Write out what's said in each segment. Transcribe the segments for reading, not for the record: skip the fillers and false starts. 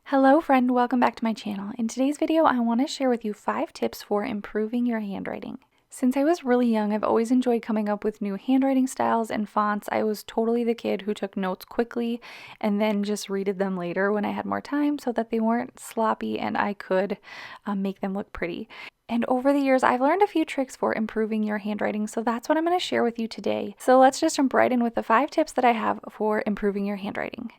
Hello friend, welcome back to my channel. In today's video, I want to share with you 5 tips for improving your handwriting. Since I was really young, I've always enjoyed coming up with new handwriting styles and fonts. I was totally the kid who took notes quickly and then just read them later when I had more time so that they weren't sloppy and I could make them look pretty. And over the years, I've learned a few tricks for improving your handwriting, so that's what I'm going to share with you today. So let's just jump right in with the 5 tips that I have for improving your handwriting.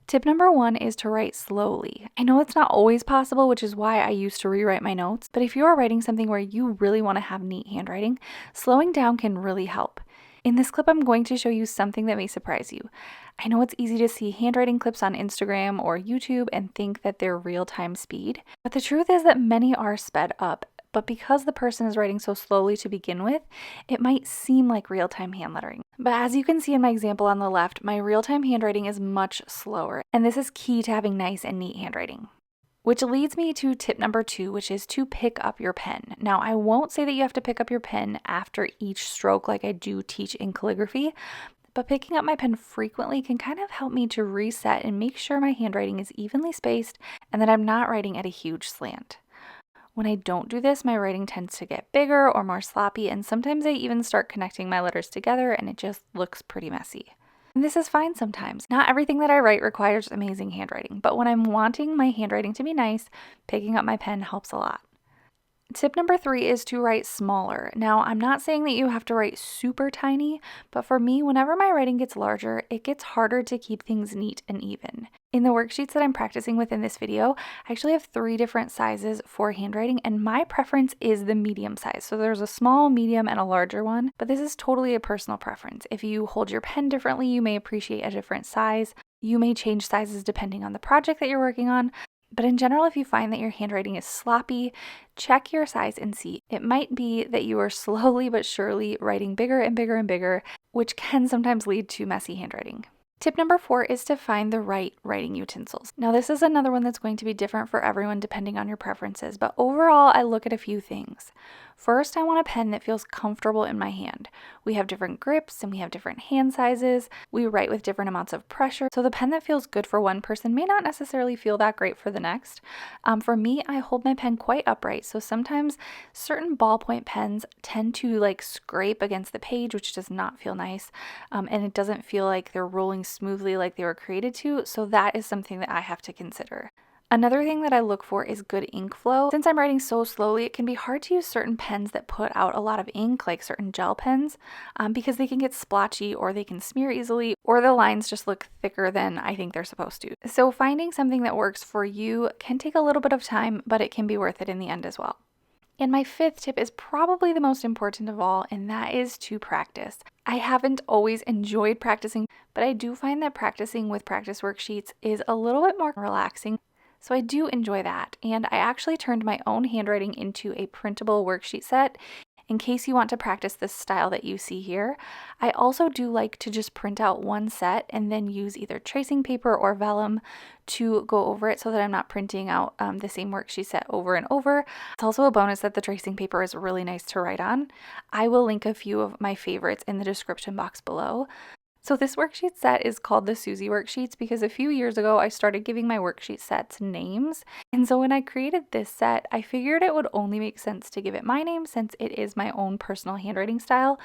Tip number 1 is to write slowly. I know it's not always possible, which is why I used to rewrite my notes, but if you are writing something where you really want to have neat handwriting, slowing down can really help. In this clip, I'm going to show you something that may surprise you. I know it's easy to see handwriting clips on Instagram or YouTube and think that they're real-time speed, but the truth is that many are sped up. But because the person is writing so slowly to begin with, it might seem like real-time hand lettering. But as you can see in my example on the left, my real-time handwriting is much slower, and this is key to having nice and neat handwriting. Which leads me to tip number 2, which is to pick up your pen. Now, I won't say that you have to pick up your pen after each stroke like I do teach in calligraphy, but picking up my pen frequently can kind of help me to reset and make sure my handwriting is evenly spaced and that I'm not writing at a huge slant. When I don't do this, my writing tends to get bigger or more sloppy, and sometimes I even start connecting my letters together and it just looks pretty messy. And this is fine sometimes. Not everything that I write requires amazing handwriting, but when I'm wanting my handwriting to be nice, picking up my pen helps a lot. Tip number 3 is to write smaller. Now, I'm not saying that you have to write super tiny, but for me, whenever my writing gets larger, it gets harder to keep things neat and even. In the worksheets that I'm practicing with in this video, I actually have 3 different sizes for handwriting, and my preference is the medium size. So there's a small, medium, and a larger one, but this is totally a personal preference. If you hold your pen differently, you may appreciate a different size. You may change sizes depending on the project that you're working on. But in general, if you find that your handwriting is sloppy, check your size and see. It might be that you are slowly but surely writing bigger and bigger and bigger, which can sometimes lead to messy handwriting. Tip number 4 is to find the right writing utensils. Now, this is another one that's going to be different for everyone depending on your preferences, but overall, I look at a few things. First, I want a pen that feels comfortable in my hand. We have different grips and we have different hand sizes. We write with different amounts of pressure, so the pen that feels good for one person may not necessarily feel that great for the next. For me, I hold my pen quite upright, so sometimes certain ballpoint pens tend to scrape against the page, which does not feel nice, and it doesn't feel like they're rolling smoothly like they were created to, so that is something that I have to consider. Another thing that I look for is good ink flow. Since I'm writing so slowly, it can be hard to use certain pens that put out a lot of ink, like certain gel pens, because they can get splotchy or they can smear easily, or the lines just look thicker than I think they're supposed to. So finding something that works for you can take a little bit of time, but it can be worth it in the end as well. And my 5th tip is probably the most important of all, and that is to practice. I haven't always enjoyed practicing, but I do find that practicing with practice worksheets is a little bit more relaxing. So I do enjoy that, and I actually turned my own handwriting into a printable worksheet set in case you want to practice this style that you see here. I also do like to just print out one set and then use either tracing paper or vellum to go over it so that I'm not printing out the same worksheet set over and over. It's also a bonus that the tracing paper is really nice to write on. I will link a few of my favorites in the description box below. So this worksheet set is called the Susie worksheets because a few years ago I started giving my worksheet sets names. And so when I created this set, I figured it would only make sense to give it my name since it is my own personal handwriting style.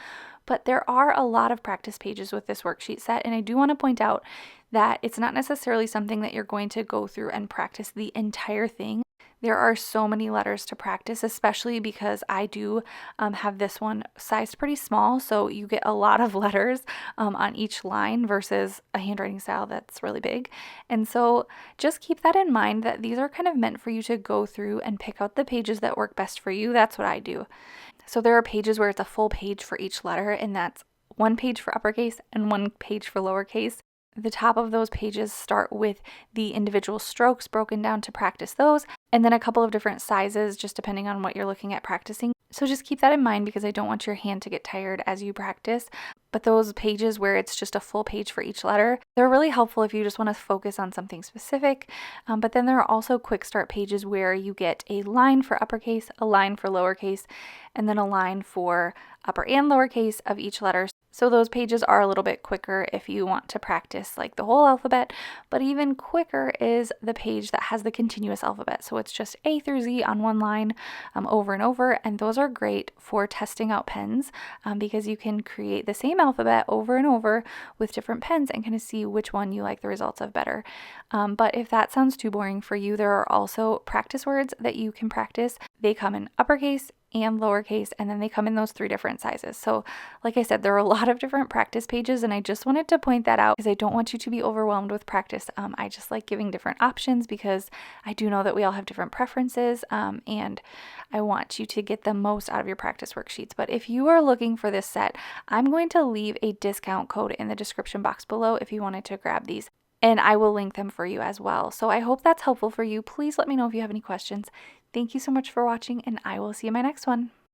But there are a lot of practice pages with this worksheet set, and I do want to point out that it's not necessarily something that you're going to go through and practice the entire thing. There are so many letters to practice, especially because I do have this one sized pretty small, so you get a lot of letters on each line versus a handwriting style that's really big. And so just keep that in mind that these are kind of meant for you to go through and pick out the pages that work best for you. That's what I do. So there are pages where it's a full page for each letter, and that's 1 page for uppercase and 1 page for lowercase. The top of those pages start with the individual strokes broken down to practice those, and then a couple of different sizes just depending on what you're looking at practicing. So just keep that in mind because I don't want your hand to get tired as you practice. But those pages where it's just a full page for each letter, they're really helpful if you just want to focus on something specific. But then there are also quick start pages where you get a line for uppercase, a line for lowercase, and then a line for upper and lowercase of each letter. So those pages are a little bit quicker if you want to practice like the whole alphabet, but even quicker is the page that has the continuous alphabet. So it's just A through Z on one line over and over, and those are great for testing out pens because you can create the same alphabet over and over with different pens and kind of see which one you like the results of better. But if that sounds too boring for you, there are also practice words that you can practice. They come in uppercase and lowercase, and then they come in those 3 different sizes. So like I said, there are a lot of different practice pages, and I just wanted to point that out because I don't want you to be overwhelmed with practice. I just like giving different options because I do know that we all have different preferences, and I want you to get the most out of your practice worksheets. But if you are looking for this set, I'm going to leave a discount code in the description box below if you wanted to grab these, and I will link them for you as well. So I hope that's helpful for you. Please let me know if you have any questions. Thank you so much for watching, and I will see you in my next one.